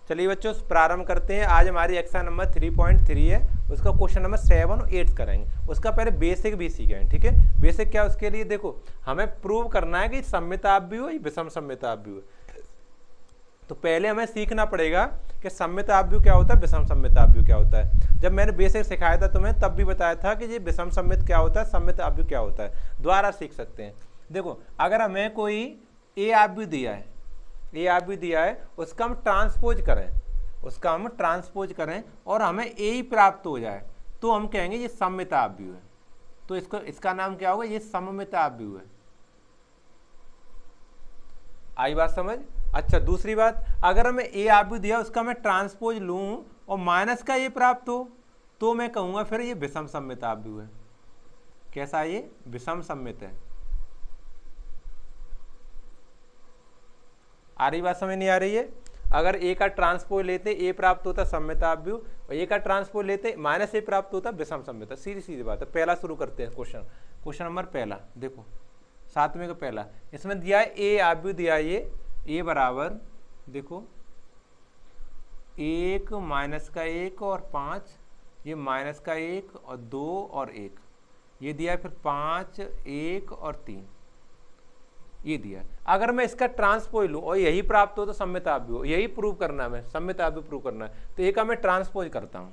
चलिए बच्चों प्रारंभ करते हैं। आज हमारी एक्सरसाइज नंबर 3.3 है, उसका क्वेश्चन नंबर 7 और 8 करेंगे। उसका पहले बेसिक भी सीखेंगे, ठीक है। बेसिक क्या, उसके लिए देखो हमें प्रूव करना है कि सममिताप भी हो या विषम सममिताप भी हो। तो पहले हमें सीखना पड़ेगा कि सममिताप भी क्या होता है, विषम सममिताप भी क्या होता है। जब मैंने बेसिक सिखाया था तुम्हें तब भी बताया था कि ये विषम सममित क्या होता है, सममिताप भी क्या होता है। दोबारा सीख सकते हैं। देखो अगर हमें कोई ए आप भी दिया है, ए आप भी दिया है, उसका हम ट्रांसपोज करें और हमें ए ही प्राप्त हो जाए तो हम कहेंगे ये सममिताप भी है। तो इसका नाम क्या होगा, ये सममिताप भी है। आई बात समझ। अच्छा दूसरी बात, अगर हमें ए आप भी दिया उसका मैं ट्रांसपोज लूं और माइनस का ये प्राप्त हो तो मैं कहूंगा फिर ये विषम सममिताप भी है। कैसा, ये विषम सममित है। आ रही बात, समझ नहीं आ रही है। अगर ए का ट्रांसपोज लेते ए प्राप्त होता सममिताप भी, और ए का ट्रांसपोज लेते माइनस ए प्राप्त होता विषम सममित। सीधी सीधी बात है। पहला शुरू करते हैं क्वेश्चन नंबर पहला। देखो 7वें का पहला, इसमें दिया है ए आप भी दिया है, ये ए बराबर देखो 1 माइनस का 1 और 5, ये माइनस का 1 और 2 और 1, ये दिया है फिर 5 1 और 3, ये दिया। अगर मैं इसका ट्रांसपोज लूं और यही प्राप्त हो तो सममिताप भी हो, यही प्रूव करना है, मैं सममिताप भी प्रूव करना है। तो ए का मैं ट्रांसपोज करता हूं,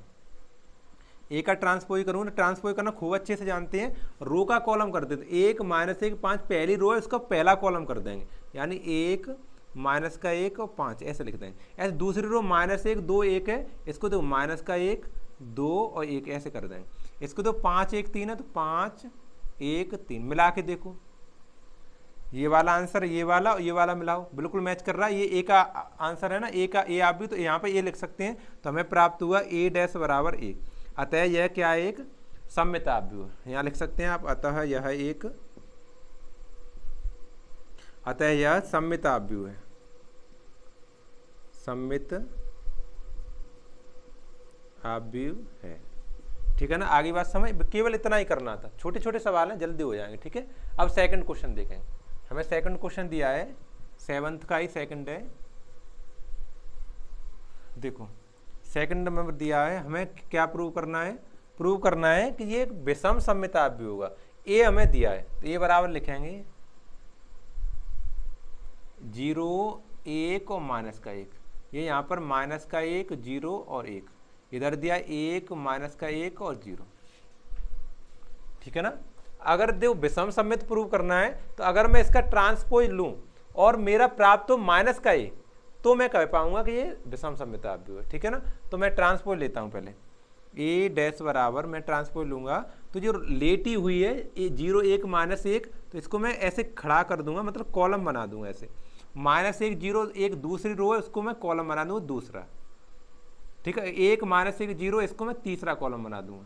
ए का ट्रांसपोज करूंगा। ट्रांसपोज करना खूब अच्छे से जानते हैं। रो का कॉलम कर देते, 1 माइनस 1 5 पहली रो है, उसका पहला कॉलम कर देंगे, यानी 1 माइनस का 1 और 5 ऐसे लिख देंगे। ऐसे दूसरी रो माइनस 1 2 1 है, इसको तो माइनस का 1 2 और 1 ऐसे कर देंगे। इसको तो 5 1 3 है, तो 5 1 3 मिला के देखो, ये वाला आंसर ये वाला और ये वाला मिलाओ, बिल्कुल मैच कर रहा है। ये ए का आंसर है ना, ए का ए आप भी, तो यहाँ पे ये लिख सकते हैं। तो हमें प्राप्त हुआ ए डैश बराबर ए। अतः यह क्या है, एक सममिताप भी है। यहाँ लिख सकते हैं आप, अतः यह एक, अतः यह सममिताप भी है, सममित आप भी है। ठीक है ना, आगे बात समझ। केवल इतना ही करना था, छोटे छोटे सवाल हैं, जल्दी हो जाएंगे। ठीक है, अब सेकंड क्वेश्चन देखेंगे। हमें सेकंड क्वेश्चन दिया है, 7th का ही सेकंड है। देखो सेकंड नंबर दिया है, हमें क्या प्रूव करना है, प्रूव करना है कि ये विषम सममिताप भी होगा। ए हमें दिया है, तो ए बराबर लिखेंगे 0 1 और माइनस का 1, ये यहाँ पर माइनस का 1 0 और 1, इधर दिया 1 माइनस का 1 और 0। ठीक है ना। अगर देखो विषम सममित प्रूव करना है, तो अगर मैं इसका ट्रांसपोज लूं और मेरा प्राप्त हो माइनस का 1, तो मैं कह पाऊंगा कि ये विषम सममिताप भी है। ठीक है ना। तो मैं ट्रांसपोज लेता हूं पहले, ए डैश बराबर मैं ट्रांसपोज लूंगा, तो जो लेटी हुई है 0 1 माइनस 1, तो इसको मैं ऐसे खड़ा कर दूंगा, मतलब कॉलम बना दूंगा ऐसे। माइनस 1 0 1 दूसरी रो है, उसको मैं कॉलम बना दूंगा दूसरा। ठीक है, 1 माइनस 1 0, इसको मैं तीसरा कॉलम बना दूंगा।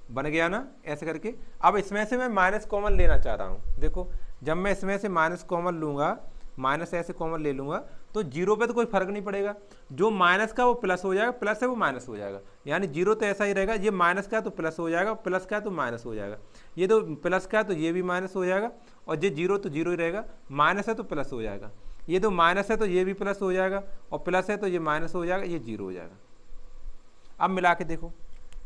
बन गया ना, ऐसे करके। अब इसमें से मैं माइनस कॉमन लेना चाह रहा हूं। देखो जब मैं इसमें से माइनस कॉमन लूंगा, माइनस ऐसे कॉमन ले लूंगा, तो 0 पे तो कोई फर्क नहीं पड़ेगा। जो माइनस का वो प्लस हो जाएगा, प्लस है वो माइनस हो जाएगा, यानी 0 तो ऐसा ही रहेगा। ये माइनस का तो प्लस हो जाएगा, प्लस का तो माइनस हो जाएगा। ये तो प्लस का तो ये भी माइनस हो जाएगा, और ये 0 तो 0 ही रहेगा। माइनस है तो प्लस हो जाएगा, ये तो माइनस है तो ये भी प्लस हो जाएगा, और प्लस है तो ये माइनस हो जाएगा, ये 0 हो जाएगा। अब मिला के देखो,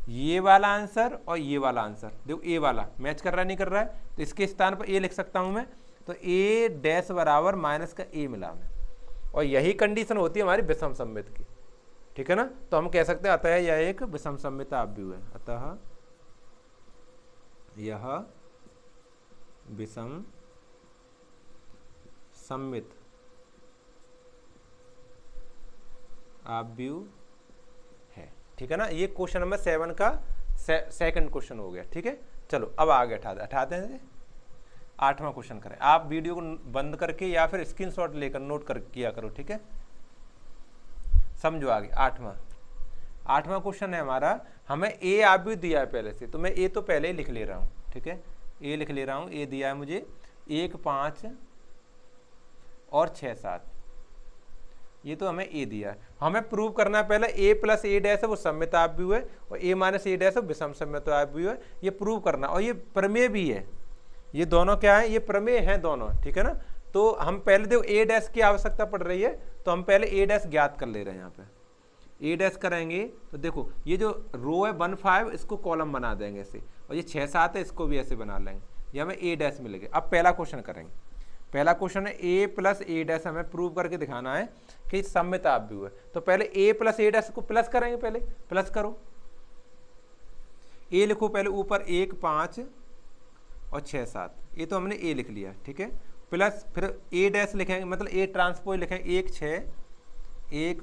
ये वाला आंसर और ये वाला आंसर, देखो ए वाला मैच कर रहा है नहीं कर रहा है, तो इसके स्थान पर ए लिख सकता हूं मैं। तो ए डैश बराबर माइनस का ए मिला मैं, और यही कंडीशन होती है हमारी विषम सममित की। ठीक है ना। तो हम कह सकते हैं अतः यह एक विषम सममिताप भी है, अतः यह विषम सममित आव्यूह है। ठीक है ना। ये क्वेश्चन नंबर 7 का सेकंड क्वेश्चन हो गया। ठीक है, चलो अब आगे हटाते हैं। 8वां क्वेश्चन करें। आप वीडियो को बंद करके या फिर स्क्रीनशॉट लेकर नोट कर किया करो। ठीक है, समझो आगे। 8वां क्वेश्चन है हमारा, हमें ए आप भी दिया है पहले से, तो मैं ए तो पहले ही लिख ले रहा हूँ। ठीक है, ए लिख ले रहा हूँ। ए दिया है मुझे 1 5 और 6 7, ये तो हमें ए दिया है। हमें प्रूव करना है पहले ए प्लस ए डैश है वो सममिताप भी है, और ए माइनस ए डैश है विषम सममिताप भी है। ये प्रूव करना, और ये प्रमेय भी है। ये दोनों क्या है, ये प्रमेय हैं दोनों। ठीक है ना। तो हम पहले देखो ए डैश की आवश्यकता पड़ रही है, तो हम पहले ए डैश ज्ञात कर ले रहे हैं। यहाँ पे ए डैश करेंगे तो देखो ये जो रो है 1 5 इसको कॉलम बना देंगे ऐसे, और ये 6 7 है इसको भी ऐसे बना लेंगे, ये हमें ए डैश मिलेगा। अब पहला क्वेश्चन करेंगे। पहला क्वेश्चन है ए प्लस ए डैश, हमें प्रूव करके दिखाना है कि सममित आव्यूह है। तो पहले ए प्लस ए डैश को प्लस करेंगे, पहले प्लस करो, ए लिखो पहले ऊपर 1 5 और 6 7, ये तो हमने ए लिख लिया, ठीक है। प्लस फिर ए डैश लिखेंगे, मतलब ए ट्रांसपोज लिखेंगे 1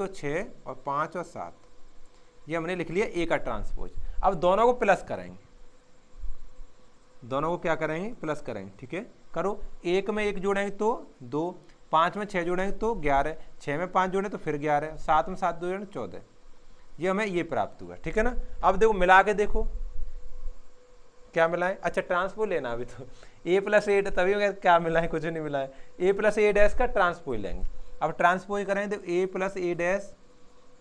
6 और 5 और 7, ये हमने लिख लिया ए का ट्रांसपोज। अब दोनों को प्लस करेंगे, दोनों को क्या करेंगे, प्लस करेंगे, ठीक है। करो, 1 में 1 जोड़ेंगे तो 2, 5 में 6 जोड़ेंगे तो 11, 6 में 5 जोड़ें तो फिर 11, 7 में 7 जोड़ें 14, ये हमें ये प्राप्त हुआ, ठीक है ना। अब देखो मिला के देखो क्या मिला है। अच्छा ट्रांसपोज लेना अभी तो, ए प्लस ए, तभी क्या मिला है, कुछ नहीं मिला है। ए प्लस ए डैश का ट्रांसपोज लेंगे। अब ट्रांसपोज करेंगे तो ए प्लस ए डैश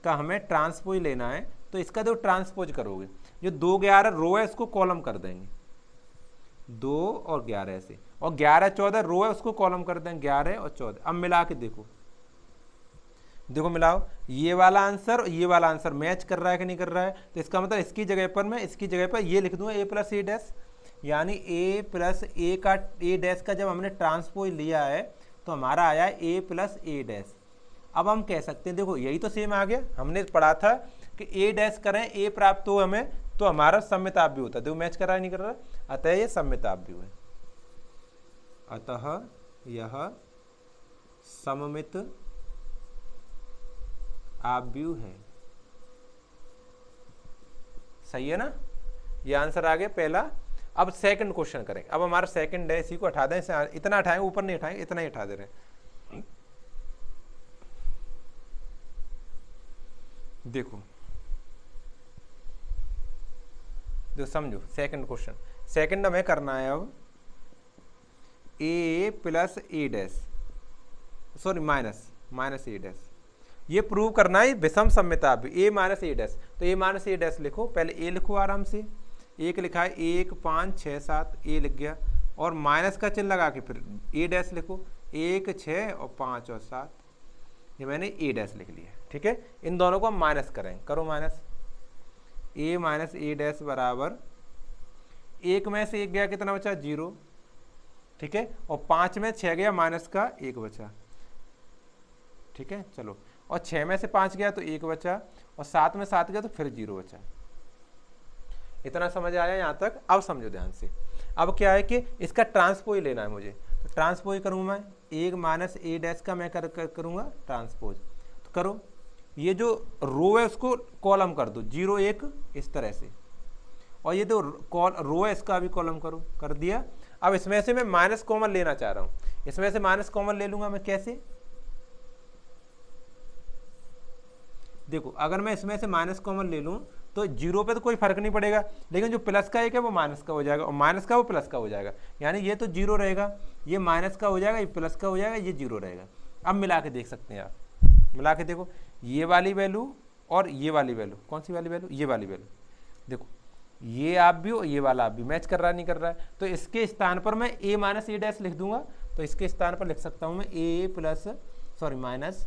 का हमें ट्रांसपोज लेना है, तो इसका जो ट्रांसपोज करोगे, जो 2 11 रो है उसको कॉलम कर देंगे, 2 और 11 से, और 11 14 रो है उसको कॉलम कर देंगे 11 और 14। अब मिला के देखो, देखो मिलाओ, ये वाला आंसर और ये वाला आंसर मैच कर रहा है कि नहीं कर रहा है। तो इसका मतलब इसकी जगह पर मैं इसकी जगह पर ये लिख दूंगा ए प्लस ए डैश, यानी ए प्लस ए का ए डैश का जब हमने ट्रांसपोज लिया है तो हमारा आया है ए प्लस ए डैश। अब हम कह सकते हैं देखो यही तो सेम आ गया, हमने पढ़ा था कि ए डैश करें ए प्राप्त हो हमें, तो हमारा सममित आव्यूह होता है। देखो मैच कर रहा है नहीं कर रहा, अतः ये सममित आव्यूह है, अतः यह सममित आव्यूह है। सही है ना, ये आंसर आ गया पहला। अब सेकंड क्वेश्चन करेंगे। अब हमारा सेकंड है, इसी को हटा दें, इतना हटाएंगे, ऊपर नहीं हटाएंगे, इतना ही हटा दे रहे हैं। देखो जो समझो सेकंड क्वेश्चन, सेकंड हमें करना है अब ए प्लस ए डैश, सॉरी माइनस ए डैश, ये प्रूव करना है विषम सममित आव्यूह ए माइनस ए डैश। तो ए माइनस ए डैश लिखो, पहले ए लिखो आराम से, 1 लिखा है 1 5 6 7, ए लिख गया, और माइनस का चिन्ह लगा के फिर ए डैश लिखो, 1 6 और 5 और 7, ये मैंने ए डैश लिख लिया, ठीक है। इन दोनों को हम माइनस करेंगे, करो माइनस, ए माइनस ए डैश बराबर 1 में से 1 गया कितना बचा 0, ठीक है, और 5 में 6 गया माइनस का 1 बचा, ठीक है। चलो, और 6 में से 5 गया तो 1 बचा, और 7 में 7 गया तो फिर 0 बचा। इतना समझ आया यहाँ तक। अब समझो ध्यान से, अब क्या है कि इसका ट्रांसपोज लेना है मुझे, तो ट्रांसपोज करूँगा मैं, 1 माइनस ए डैश का मैं करूँगा ट्रांसपोज। तो करो, ये जो रो है उसको कॉलम कर दो 0 1 इस तरह से, और ये जो रो है इसका भी कॉलम करो, कर दिया। अब इसमें से मैं माइनस कॉमन लेना चाह रहा हूँ, इसमें से माइनस कॉमन ले लूँगा मैं, कैसे देखो, अगर मैं इसमें से माइनस कॉमन ले लूँ तो 0 पे तो कोई फर्क नहीं पड़ेगा, लेकिन जो प्लस का 1 है वो माइनस का हो जाएगा, और माइनस का वो प्लस का हो जाएगा, यानी ये तो 0 रहेगा, ये माइनस का हो जाएगा, ये प्लस का हो जाएगा, ये 0 रहेगा। अब मिला के देख सकते हैं आप, मिला के देखो, ये वाली वैल्यू और ये वाली वैल्यू, कौन सी वाली वैल्यू, ये वाली वैल्यू, देखो ये आप भी और ये वाला आप भी मैच कर रहा नहीं कर रहा है। तो इसके स्थान पर मैं ए माइनस ए डैश लिख दूंगा, तो इसके स्थान पर लिख सकता हूँ मैं ए प्लस सॉरी माइनस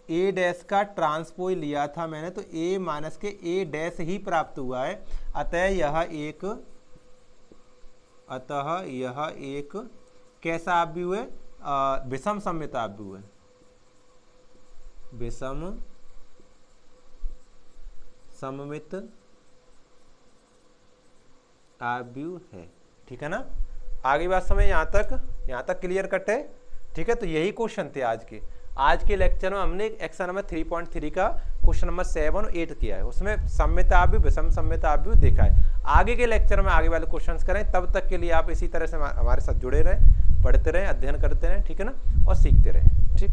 ए डैश का ट्रांसपोज लिया था मैंने, तो ए माइनस के ए डैश ही प्राप्त हुआ है, अतः यह एक कैसा आव्यूह है, विषम सममित आव्यूह है, विषम सममित आव्यूह है, ठीक है ना। आगे बात समझ, यहाँ तक क्लियर कट है, ठीक है। तो यही क्वेश्चन थे आज के लेक्चर में। हमने एक्शन नंबर 3.3 का क्वेश्चन नंबर 7 और 8 किया है, उसमें सममित आव्यूह विषम सममित आव्यूह देखा है। आगे के लेक्चर में आगे वाले क्वेश्चंस करें, तब तक के लिए आप इसी तरह से हमारे साथ जुड़े रहें, पढ़ते रहें, अध्ययन करते रहें, ठीक है ना, और सीखते रहें, ठीक।